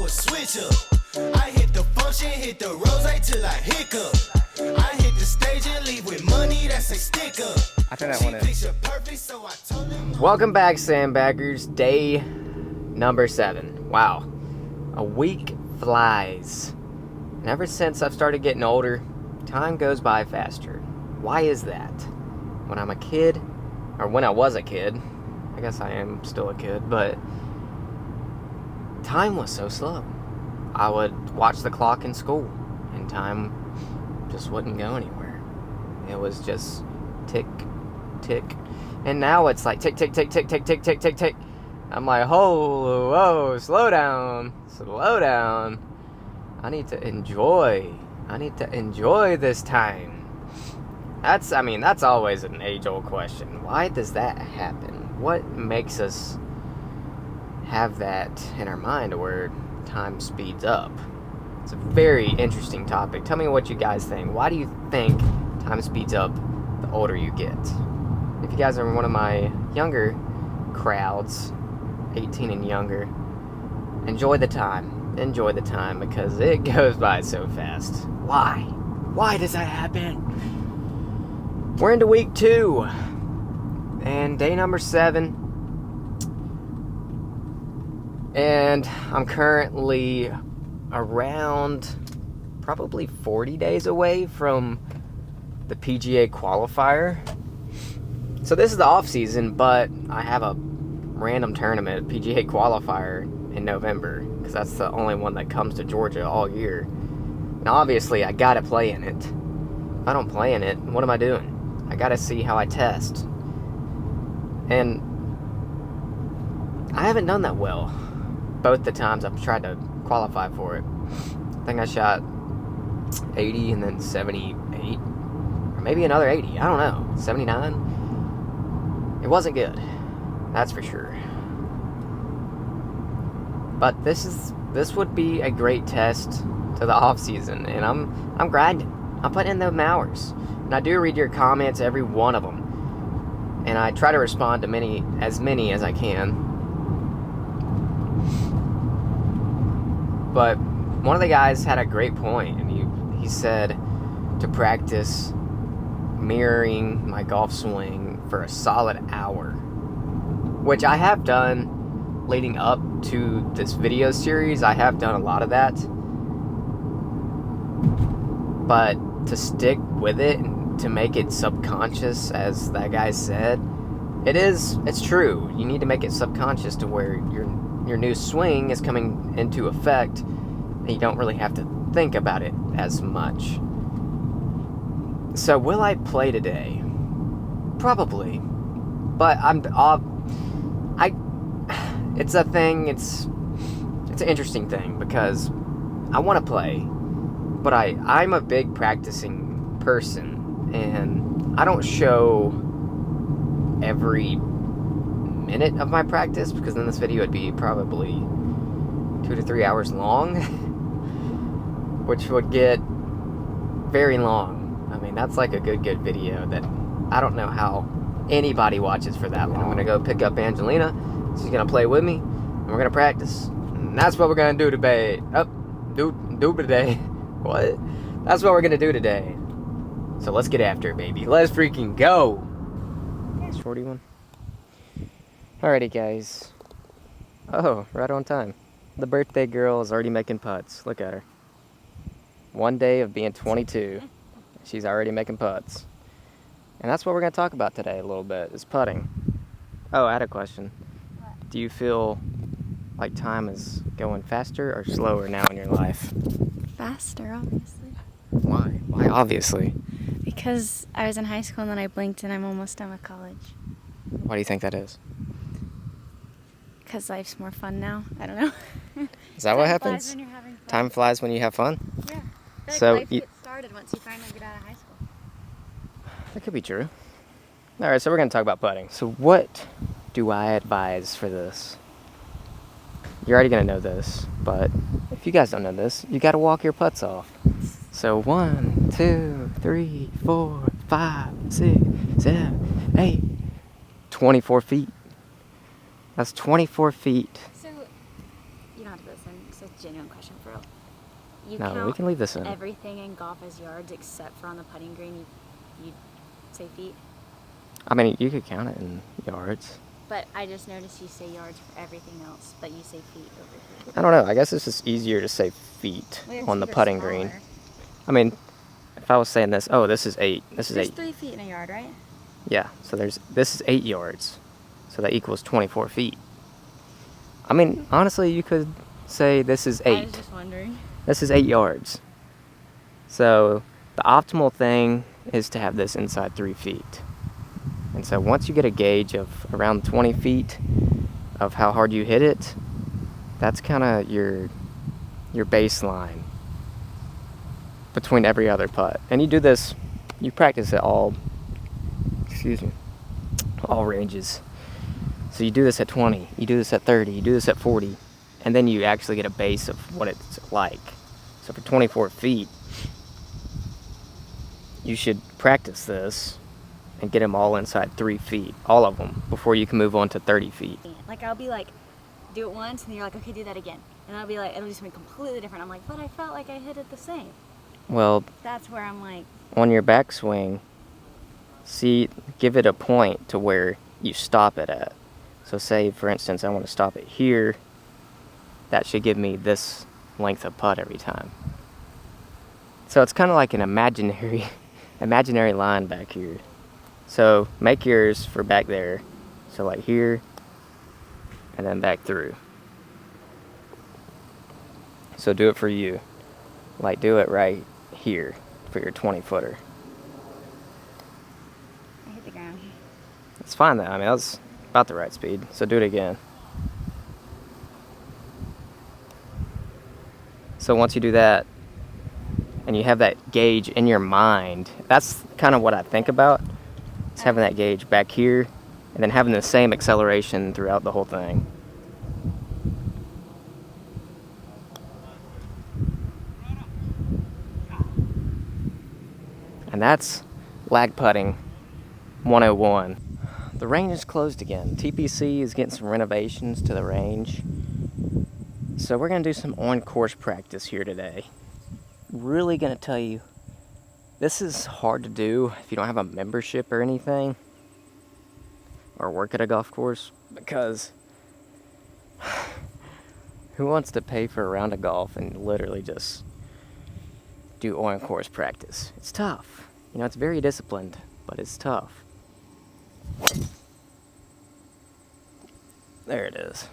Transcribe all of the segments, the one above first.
a switch up. I hit the function, hit the rose till I hiccup. I hit the stage and leave with money that's a stick up. I think that one is. Welcome back, Sandbaggers. Day number 7. Wow. A week flies. And ever since I've started getting older, time goes by faster. Why is that? When I'm a kid, or when I was a kid, I guess I am still a kid, but time was so slow. I would watch the clock in school, and time just wouldn't go anywhere. It was just tick, tick. And now it's like tick, tick, tick, tick, tick, tick, tick, tick, tick. I'm like, whoa, slow down, slow down. I need to enjoy this time. That's always an age-old question. Why does that happen? What makes us have that in our mind where time speeds up? It's a very interesting topic. Tell me what you guys think. Why do you think time speeds up the older you get? If you guys are one of my younger crowds, 18 and younger, enjoy the time. Enjoy the time because it goes by so fast. Why? Why does that happen? We're into week 2 and day number 7. And I'm currently around probably 40 days away from the PGA qualifier. So this is the off season, but I have a random tournament, PGA qualifier, in November, because that's the only one that comes to Georgia all year. Now obviously I gotta play in it. If I don't play in it, what am I doing? I gotta see how I test. And I haven't done that well both the times I've tried to qualify for it. I think I shot 80 and then 78, or maybe another 80, I don't know, 79. It wasn't good, that's for sure. But this would be a great test to the off season, and I'm grinding. I'm putting in them hours, and I do read your comments, every one of them, and I try to respond to as many as I can. But one of the guys had a great point, and he said to practice mirroring my golf swing for a solid hour, which I have done leading up to this video series. I have done a lot of that, but to stick with it and to make it subconscious, as that guy said, it's true. You need to make it subconscious to where your new swing is coming into effect and you don't really have to think about it as much. So will I play today? Probably. But it's a thing, it's an interesting thing because I want to play, but I'm a big practicing person, and I don't show every minute of my practice, because then this video would be probably 2 to 3 hours long, which would get very long. I mean, that's like a good video that I don't know how anybody watches for that long. I'm going to go pick up Angelina. She's going to play with me, and we're going to practice. And that's what we're going to do today. Do today. What? That's what we're going to do today. So let's get after it, baby. Let's freaking go. Shorty one. Alrighty, guys. Oh, right on time. The birthday girl is already making putts. Look at her. One day of being 22. She's already making putts. And that's what we're going to talk about today a little bit, is putting. Oh, I had a question. What? Do you feel like time is going faster or slower now in your life? Faster, obviously. Why? Why obviously? Because I was in high school and then I blinked and I'm almost done with college. Why do you think that is? Because life's more fun now. I don't know. Is that what happens? Flies when you're having fun. Time flies when you have fun? Yeah. So life gets started once you finally get out of high school. That could be true. Alright, so we're going to talk about putting. So what do I advise for this? You're already going to know this, but if you guys don't know this, you got to walk your putts off. So 1, 2, 3, 4, 5, 6, 7, 8, 24 feet. That's 24 feet. So, you don't have to listen. ask a genuine question for real? You No, we count can leave this in. everything in golf as yards except for on the putting green, you say feet? I mean, you could count it in yards. But I just noticed you say yards for everything else, but you say feet over here. I don't know. I guess it's just easier to say feet Well, your on the feet are putting smaller. green. I mean, if I was saying this, oh, this is 8. This is There's 8. 3 feet in a yard, right? Yeah, so this is 8 yards. So that equals 24 feet. I mean, honestly, you could say this is 8. I was just wondering. This is 8 yards. So the optimal thing is to have this inside 3 feet. And so once you get a gauge of around 20 feet of how hard you hit it, that's kind of your baseline between every other putt. And you do this, you practice at all ranges. So you do this at 20, you do this at 30, you do this at 40, and then you actually get a base of what it's like. So for 24 feet, you should practice this and get them all inside 3 feet, all of them, before you can move on to 30 feet. Like, I'll be like, do it once, and you're like, okay, do that again. And I'll be like, it'll just be completely different. I'm like, but I felt like I hit it the same. Well, That's where I'm like, on your backswing, give it a point to where you stop it at. So say, for instance, I want to stop it here. That should give me this length of putt every time. So it's kind of like an imaginary line back here. So make yours for back there. So like here, and then back through. So do it for you. Like do it right here for your 20-footer. I hit the ground. It's fine though. I mean, that was about the right speed. So do it again. So once you do that, and you have that gauge in your mind, that's kind of what I think about. It's having that gauge back here, and then having the same acceleration throughout the whole thing. And that's lag putting 101. The range is closed again. TPC is getting some renovations to the range. So we're gonna do some on-course practice here today. Really gonna tell you, this is hard to do if you don't have a membership or anything, or work at a golf course, because who wants to pay for a round of golf and literally just do on-course practice? It's tough. You know, it's very disciplined, but it's tough. There it is.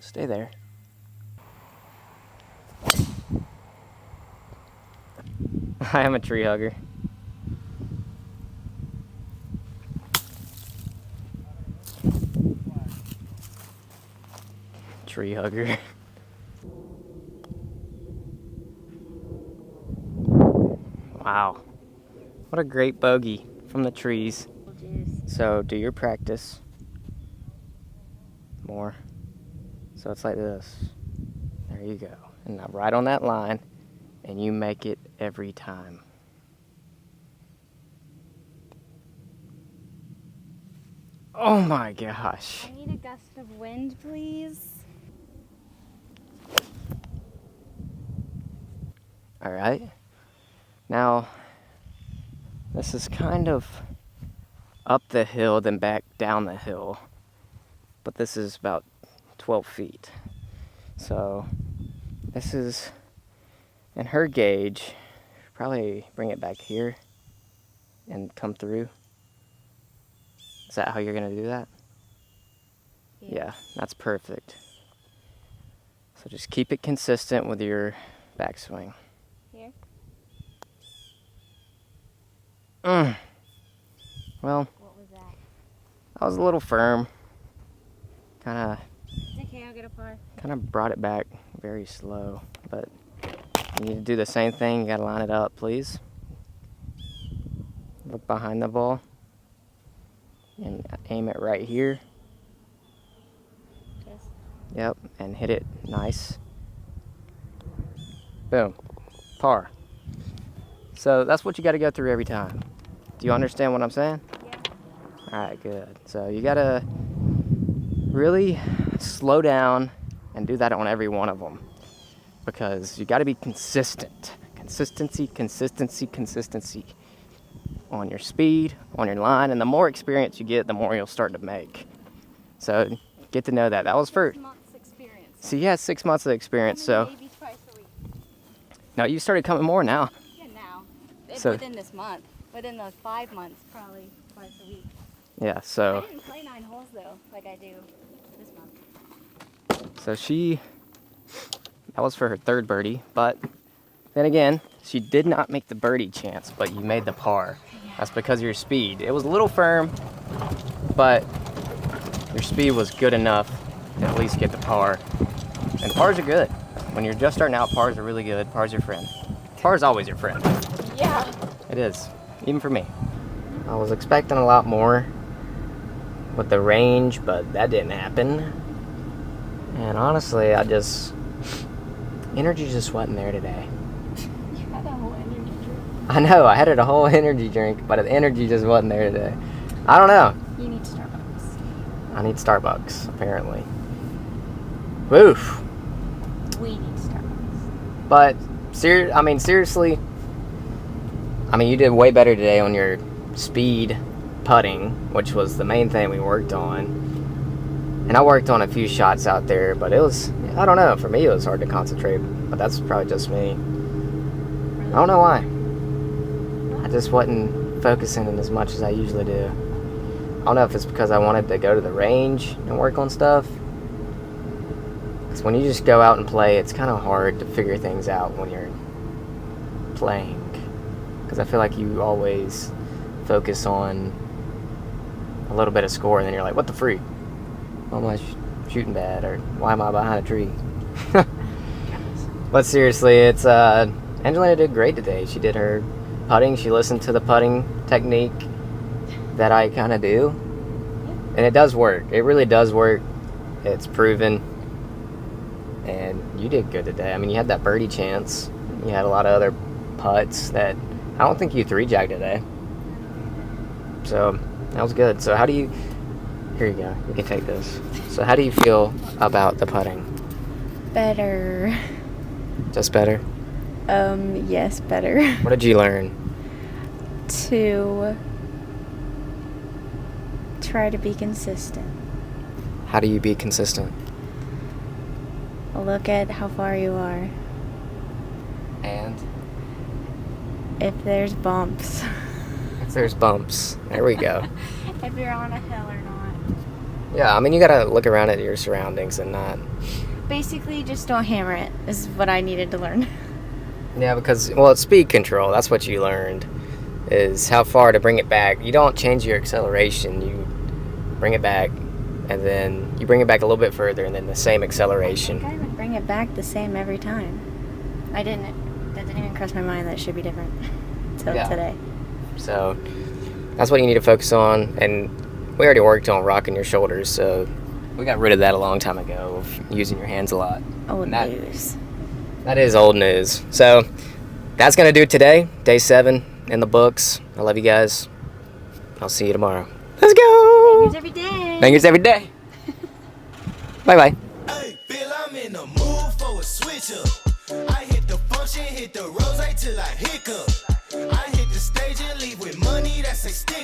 Stay there. I am a tree hugger. Tree hugger. Wow. What a great bogey from the trees. So do your practice. More. So it's like this. There you go. And now right on that line, and you make it every time. Oh my gosh. I need a gust of wind, please. All right. Now, this is kind of up the hill, then back down the hill. But this is about 12 feet. So this is, in her gauge, probably bring it back here and come through. Is that how you're gonna do that? Yeah, that's perfect. So just keep it consistent with your backswing. Here? Well, What was that? I was a little firm. Kinda Okay, I'll get a par. brought it back very slow, but you need to do the same thing. You gotta line it up, please. Look behind the ball and aim it right here. Just Yep, and hit it nice. Boom, par. So that's what you gotta go through every time. Do you understand what I'm saying? yeah. Alright, good. So you gotta really slow down and do that on every one of them. Because you gotta be consistent. Consistency on your speed, on your line, and the more experience you get, the more you'll start to make. So get to know that. That was for 6 months experience. so you had 6 months of experience. So Maybe twice a week. now you started coming more now. Yeah, now. So- Within this month. Within those 5 months, probably twice a week. Yeah. I So didn't play 9 holes though, like I do this month. that was for her third birdie, but then again, she did not make the birdie chance, but you made the par. That's because of your speed. It was a little firm, but your speed was good enough to at least get the par. And pars are good. When you're just starting out, pars are really good. Pars are your friend. Par is always your friend. Yeah. It is, even for me. I was expecting a lot more with the range, but that didn't happen. And honestly, energy just wasn't there today. You had a whole energy drink. I know, I had a whole energy drink, but the energy just wasn't there today. I don't know. You need Starbucks. I need Starbucks, apparently. Woof. We need Starbucks. But, seriously, you did way better today on your speed putting, which was the main thing we worked on. And I worked on a few shots out there, but it was, I don't know, for me it was hard to concentrate, but that's probably just me. I don't know why. I just wasn't focusing as much as I usually do. I don't know if it's because I wanted to go to the range and work on stuff. Because when you just go out and play, it's kind of hard to figure things out when you're playing. Because I feel like you always focus on a little bit of score, and then you're like, what the freak? Why am I shooting bad? Or why am I behind a tree? But seriously, it's Angelina did great today. She did her putting. She listened to the putting technique that I kind of do. And it does work. It really does work. It's proven. And you did good today. You had that birdie chance. You had a lot of other putts that I don't think you 3-jagged today. So that was good. So how do you... Here you go. You can take this. So how do you feel about the putting? Better. Just better? Yes, better. What did you learn? To try to be consistent. How do you be consistent? Look at how far you are. And? If there's bumps. If there's bumps. There we go. If you're on a hill or not. Yeah, you gotta look around at your surroundings and not... Basically, just don't hammer it, is what I needed to learn. Yeah, because, it's speed control. That's what you learned, is how far to bring it back. You don't change your acceleration. You bring it back, and then you bring it back a little bit further, and then the same acceleration. I think I would bring it back the same every time. That didn't even cross my mind that it should be different until today. So, that's what you need to focus on, and we already worked on rocking your shoulders, so we got rid of that a long time ago, of using your hands a lot. Old news. That is old news. So, that's going to do it today. Day 7 in the books. I love you guys. I'll see you tomorrow. Let's go! Bangers every day. Bangers every day. Bye-bye. Hey, Bill, I'm in the mood for a switch up. I hit the function, hit the rose till I hiccup. I hit the stage and leave with money that say stick